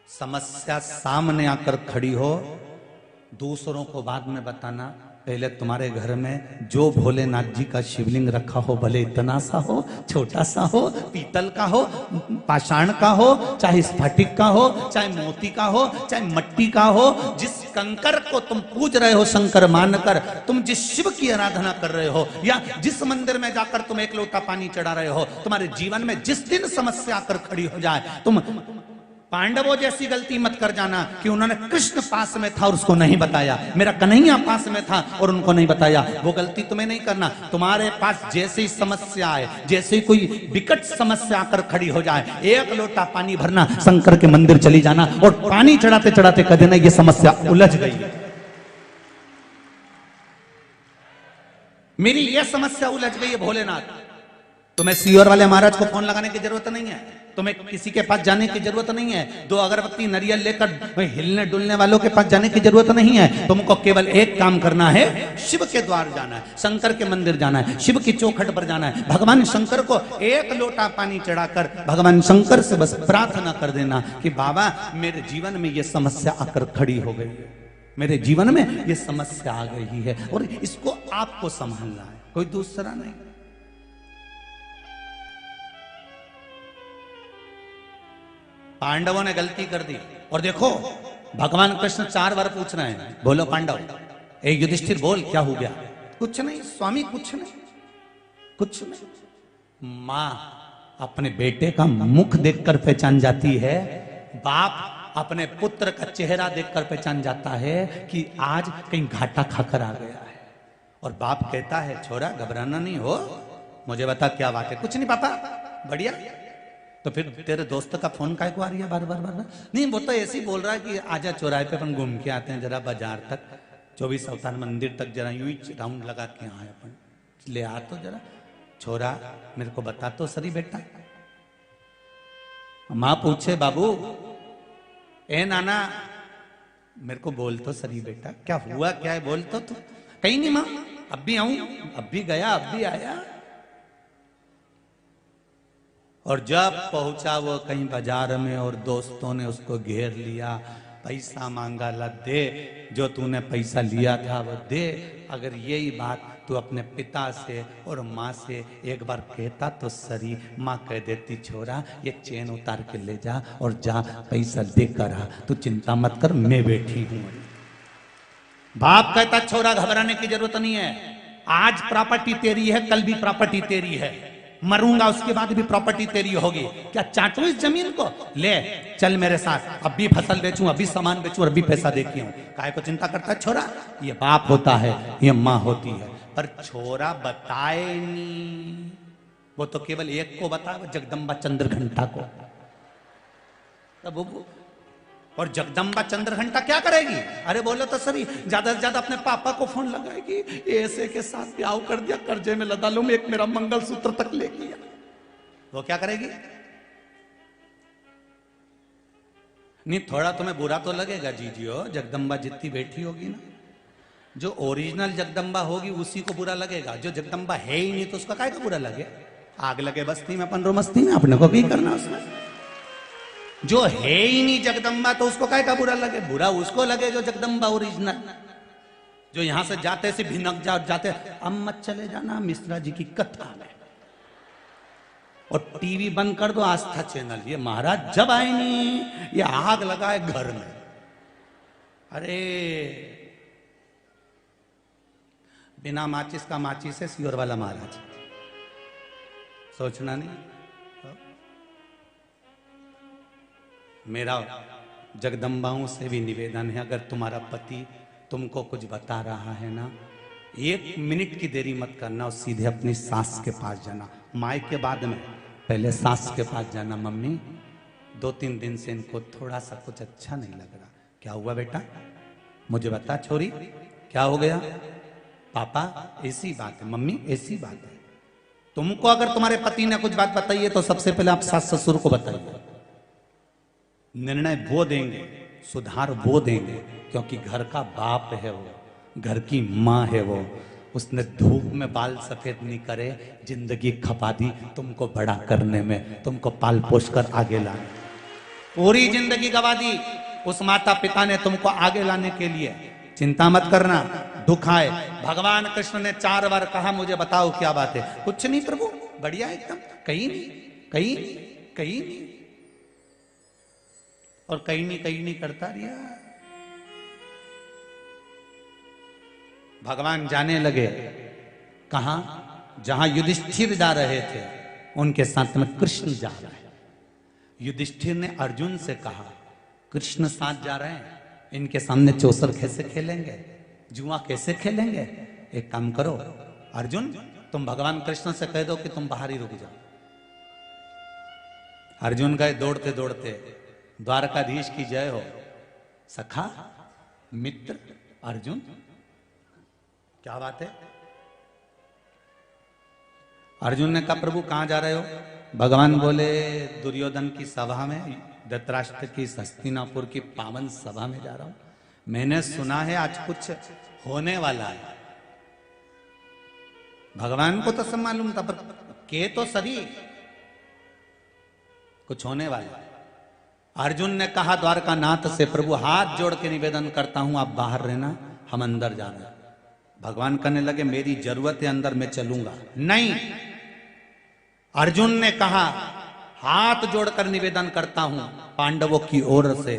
समस्या सामने आकर खड़ी हो, दूसरों को बाद में बताना। पहले तुम्हारे घर में जो भोलेनाथ जी का शिवलिंग रखा हो, भले इतना सा हो, छोटा सा हो, पीतल का हो, पाषाण का हो, चाहे स्फटिक का हो, चाहे मोती का हो, चाहे मट्टी का हो, जिस कंकर को तुम पूज रहे हो शंकर मानकर, तुम जिस शिव की आराधना कर रहे हो, या जिस मंदिर में जाकर तुम एक लोटा पानी चढ़ा रहे हो, तुम्हारे जीवन में जिस दिन समस्या आकर खड़ी हो जाए, तुम पांडवों जैसी गलती मत कर जाना कि उन्होंने कृष्ण पास में था और उसको नहीं बताया, मेरा कन्हैया पास में था और उनको नहीं बताया। वो गलती तुम्हें नहीं करना। तुम्हारे पास जैसे ही समस्या आए, जैसे ही कोई विकट समस्या आकर खड़ी हो जाए, एक लोटा पानी भरना, शंकर के मंदिर चली जाना और पानी चढ़ाते चढ़ाते कह देना ये समस्या उलझ गई, मेरी ये समस्या उलझ गई है भोलेनाथ। तुम्हें सीहोर वाले महाराज को फोन लगाने की जरूरत नहीं है, तुम्हें किसी के पास जाने की जरूरत नहीं है, 2 अगरबत्ती नरियल लेकर हिलने डुलने वालों के पास जाने की जरूरत नहीं है। तुमको केवल एक काम करना है, शिव के द्वार जाना है, शंकर के मंदिर जाना है, शिव की चौखट पर जाना है, भगवान शंकर को एक लोटा पानी चढ़ाकर भगवान शंकर से बस प्रार्थना कर देना कि बाबा मेरे जीवन में ये समस्या आकर खड़ी हो गई है, मेरे जीवन में ये समस्या आ गई है और इसको आपको संभालना है, कोई दूसरा नहीं। पांडवों ने गलती कर दी और देखो भगवान कृष्ण 4 बार पूछ रहे हैं, बोलो पांडव, एक युधिष्ठिर बोल क्या हो गया? कुछ नहीं स्वामी, कुछ नहीं, कुछ नहीं। मां अपने बेटे का मुख देखकर पहचान जाती है, बाप अपने पुत्र का चेहरा देखकर पहचान जाता है कि आज कहीं घाटा खाकर आ गया है। और बाप कहता है छोरा घबराना नहीं हो, मुझे बता क्या बात है? कुछ नहीं पापा, बढ़िया। तो फिर तेरे दोस्त का फोन काय को आ रही है बार बार बार बार? नहीं वो तो ऐसे ही बोल रहा है कि आजा चौराहे पे अपन घूम के आते हैं जरा बाजार तक, 24 अवतार मंदिर तक जरा यूं ही राउंड लगा के आए अपन, ले आ तो जरा। छोरा मेरे को बता तो सही बेटा। माँ पूछे बाबू ए नाना मेरे को बोल तो सही बेटा, क्या हुआ क्या है बोल तो। कहीं नहीं माँ, अब भी आऊं, अब भी गया, अब भी आया। और जब पहुंचा वो कहीं बाजार में और दोस्तों ने उसको घेर लिया, पैसा मांगा, ला दे जो तूने पैसा लिया था वो दे। अगर यही बात तू अपने पिता से और माँ से एक बार कहता तो सही। माँ कह देती छोरा ये चेन उतार के ले जा और जा पैसा देकर आ, तू चिंता मत कर मैं बैठी हूं। बाप कहता छोरा घबराने की जरूरत नहीं है, आज प्रॉपर्टी तेरी है, कल भी प्रॉपर्टी तेरी है, मरूंगा उसके बाद भी प्रॉपर्टी तेरी होगी। क्या चाटू इस जमीन को? ले चल मेरे साथ, अब भी फसल बेचूं, अभी सामान बेचूं और अभी पैसा देखी हूं। काहे को चिंता करता है छोरा? ये बाप होता है, ये माँ होती है। पर छोरा बताए नहीं, वो तो केवल एक को बताया, वो जगदम्बा चंद्रघंटा को। तब वो और जगदम्बा चंद्रघंटा क्या करेगी? अरे बोलो तो सही, ज्यादा से ज्यादा अपने पापा को फोन लगाएगी, ऐसे के साथ ब्याह कर दिया, कर्जे में लदा लूं, एक मेरा मंगलसूत्र तक ले गया। वो क्या करेगी? नहीं थोड़ा तुम्हें बुरा तो लगेगा जीजियो, जगदम्बा जितनी बैठी होगी ना, जो ओरिजिनल जगदम्बा होगी उसी को बुरा लगेगा, जो जगदम्बा है ही नहीं तो उसका काय को बुरा लगे? आग लगे बस्ती में अपन रो मस्ती में, अपने को भी करना उसमें। जो है ही नहीं जगदम्बा तो उसको काय का बुरा लगे? बुरा उसको लगे जो जगदम्बा ओरिजिनल, जो यहां से जाते से भिनक जाते, अब मत चले जाना मिश्रा जी की कथा में, और टीवी बंद कर दो आस्था चैनल, ये महाराज जब आए नहीं ये आग लगाए घर में। अरे बिना माचिस का माचिस है सीहोर वाला महाराज, सोचना नहीं। मेरा जगदम्बाओं से भी निवेदन है, अगर तुम्हारा पति तुमको कुछ बता रहा है ना, 1 मिनट की देरी मत करना और सीधे अपनी सास के पास जाना। माई के बाद में पहले सास के पास जाना, मम्मी 2-3 दिन से इनको थोड़ा सा कुछ अच्छा नहीं लग रहा। क्या हुआ बेटा? मुझे बता छोरी क्या हो गया? पापा ऐसी बात है, मम्मी ऐसी बात है। तुमको अगर तुम्हारे पति ने कुछ बात बताई है तो सबसे पहले आप सास ससुर को बताइए, निर्णय वो देंगे, सुधार वो देंगे, क्योंकि घर का बाप है वो, घर की माँ है वो। उसने धूप में बाल सफेद नहीं करे, जिंदगी खपा दी तुमको बड़ा करने में, तुमको पाल पोष कर आगे लाने। पूरी जिंदगी गवा दी उस माता पिता ने तुमको आगे लाने के लिए। चिंता मत करना, दुख आए। भगवान कृष्ण ने 4 बार कहा मुझे बताओ क्या बात है। कुछ नहीं प्रभु, बढ़िया एकदम, कहीं नहीं, कहीं नहीं, कहीं नहीं। और कहीं नहीं करता रिया। भगवान जाने लगे कहां? जहां युधिष्ठिर जा रहे थे उनके साथ में कृष्ण जा रहा है। युधिष्ठिर ने अर्जुन से कहा कृष्ण साथ जा रहे हैं, इनके सामने चौसर कैसे खेलेंगे, जुआ कैसे खेलेंगे? एक काम करो अर्जुन, तुम भगवान कृष्ण से कह दो कि तुम बाहर ही रुक जाओ। अर्जुन गए दौड़ते दौड़ते, द्वारकाधीश की जय हो। सखा मित्र अर्जुन, क्या बात है? अर्जुन ने कहा प्रभु कहां जा रहे हो? भगवान बोले दुर्योधन की सभा में, धृतराष्ट्र की हस्तिनापुर की पावन सभा में जा रहा हूं। मैंने सुना है आज कुछ होने वाला है। भगवान को तो सब मालूम था, पर के तो सभी कुछ होने वाला है। अर्जुन ने कहा द्वारकानाथ से प्रभु हाथ जोड़ के निवेदन करता हूं आप बाहर रहना, हम अंदर जा रहे हैं। भगवान कहने लगे मेरी जरूरत है अंदर, मैं चलूंगा नहीं। अर्जुन ने कहा हाथ जोड़कर निवेदन करता हूं पांडवों की ओर से,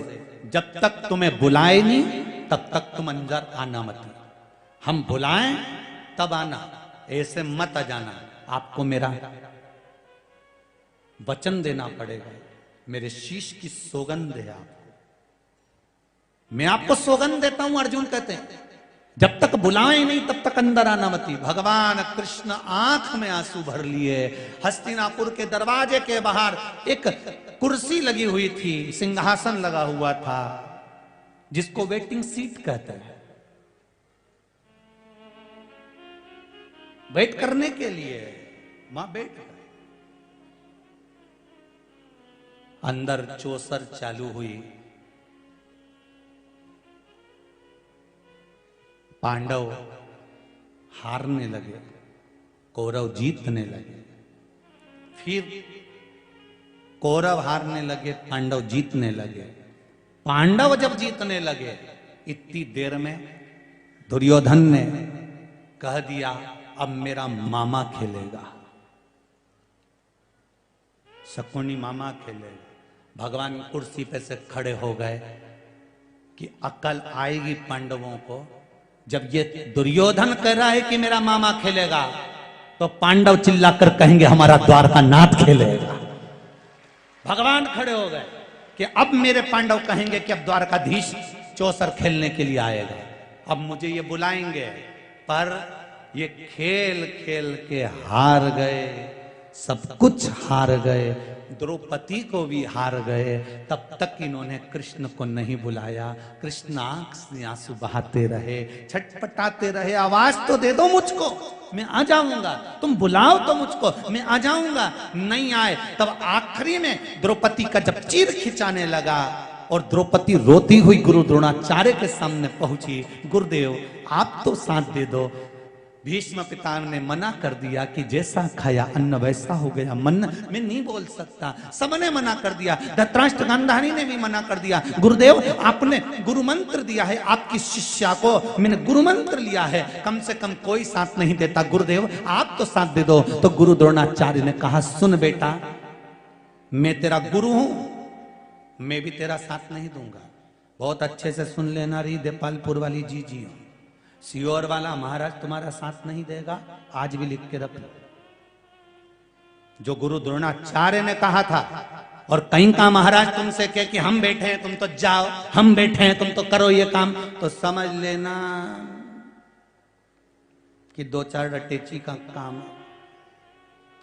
जब तक तुम्हें बुलाए नहीं तब तक तुम अंदर आना मत। हम बुलाएं तब आना, ऐसे मत आ जाना। आपको मेरा वचन देना पड़ेगा, मेरे शीश की सौगंध है आपको, मैं आपको सौगंध देता हूं। अर्जुन कहते हैं जब तक बुलाए नहीं तब तक अंदर आना मती। भगवान कृष्ण आंख में आंसू भर लिए। हस्तिनापुर के दरवाजे के बाहर एक कुर्सी लगी हुई थी, सिंहासन लगा हुआ था, जिसको वेटिंग सीट कहते हैं, वेट करने के लिए वहां बैठ गए। अंदर चौसर चालू हुई। पांडव हारने लगे, कौरव जीतने लगे। फिर कौरव हारने लगे, पांडव जीतने लगे। पांडव जब जीतने लगे इतनी देर में दुर्योधन ने कह दिया अब मेरा मामा खेलेगा, शकुनी मामा खेलेगा। भगवान कुर्सी पे से खड़े हो गए कि अकल आएगी पांडवों को। जब ये दुर्योधन कह रहा है कि मेरा मामा खेलेगा, तो पांडव चिल्लाकर कहेंगे हमारा द्वारकानाथ खेलेगा। भगवान खड़े हो गए कि अब मेरे पांडव कहेंगे कि अब द्वारकाधीश चौसर खेलने के लिए आएगा, अब मुझे ये बुलाएंगे। पर ये खेल खेल के हार गए, सब कुछ हार गए, द्रौपदी को भी हार गए। तब तक इन्होंने कृष्ण को नहीं बुलाया। कृष्ण आंख से आंसू बहाते रहे, छटपटाते रहे, आवाज तो दे दो मुझको, मैं आ जाऊंगा, तुम बुलाओ तो मुझको, मैं आ जाऊंगा। नहीं आए। तब आखिरी में द्रौपदी का जब चीर खिंचाने लगा और द्रौपदी रोती हुई गुरु द्रोणाचार्य के सामने पहुंची, गुरुदेव आप तो साथ दे दो। भीष्म पिता ने मना कर दिया कि जैसा खाया अन्न वैसा हो गया। मन में नहीं बोल सकता, सबने मना कर दिया। धृतराष्ट्र गांधारी ने भी मना कर दिया। गुरुदेव आपने गुरु मंत्र दिया है, आपकी शिष्या को मैंने गुरु मंत्र लिया है, कम से कम कोई साथ नहीं देता, गुरुदेव आप तो साथ दे दो। तो गुरु द्रोणाचार्य ने कहा सुन बेटा, मैं तेरा गुरु हूं, मैं भी तेरा साथ नहीं दूंगा। बहुत अच्छे से सुन लेना रही देपालपुर वाली जी जी, सियोर वाला महाराज तुम्हारा साथ नहीं देगा, आज भी लिख के रख लो। जो गुरु द्रोणाचार्य ने कहा था, और कहीं का महाराज तुमसे कहे कि हम बैठे हैं तुम तो जाओ, हम बैठे हैं तुम तो करो ये काम, तो समझ लेना कि 2-4 रटेची का काम।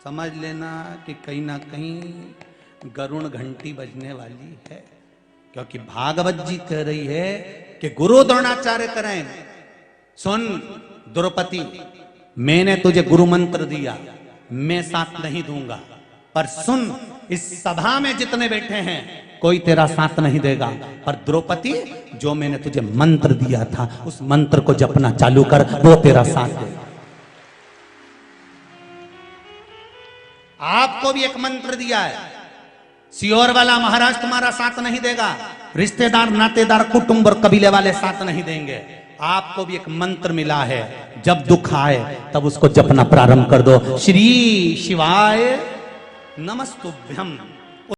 समझ लेना कि कहीं ना कहीं गरुण घंटी बजने वाली है, क्योंकि भागवत जी कह रही है कि गुरु द्रोणाचार्य करें। सुन द्रौपदी, मैंने तुझे गुरु मंत्र दिया, मैं साथ नहीं दूंगा, पर सुन इस सभा में जितने बैठे हैं कोई तेरा साथ नहीं देगा, पर द्रौपदी जो मैंने तुझे मंत्र दिया था उस मंत्र को जपना चालू कर, वो तेरा साथ देगा। आपको भी एक मंत्र दिया है, सीहोर वाला महाराज तुम्हारा साथ नहीं देगा, रिश्तेदार नातेदार कुटुंब और कबीले वाले साथ नहीं देंगे। आपको भी एक मंत्र मिला है, जब दुख आए तब उसको जपना प्रारंभ कर दो। श्री शिवाय नमस्तुभ्यम।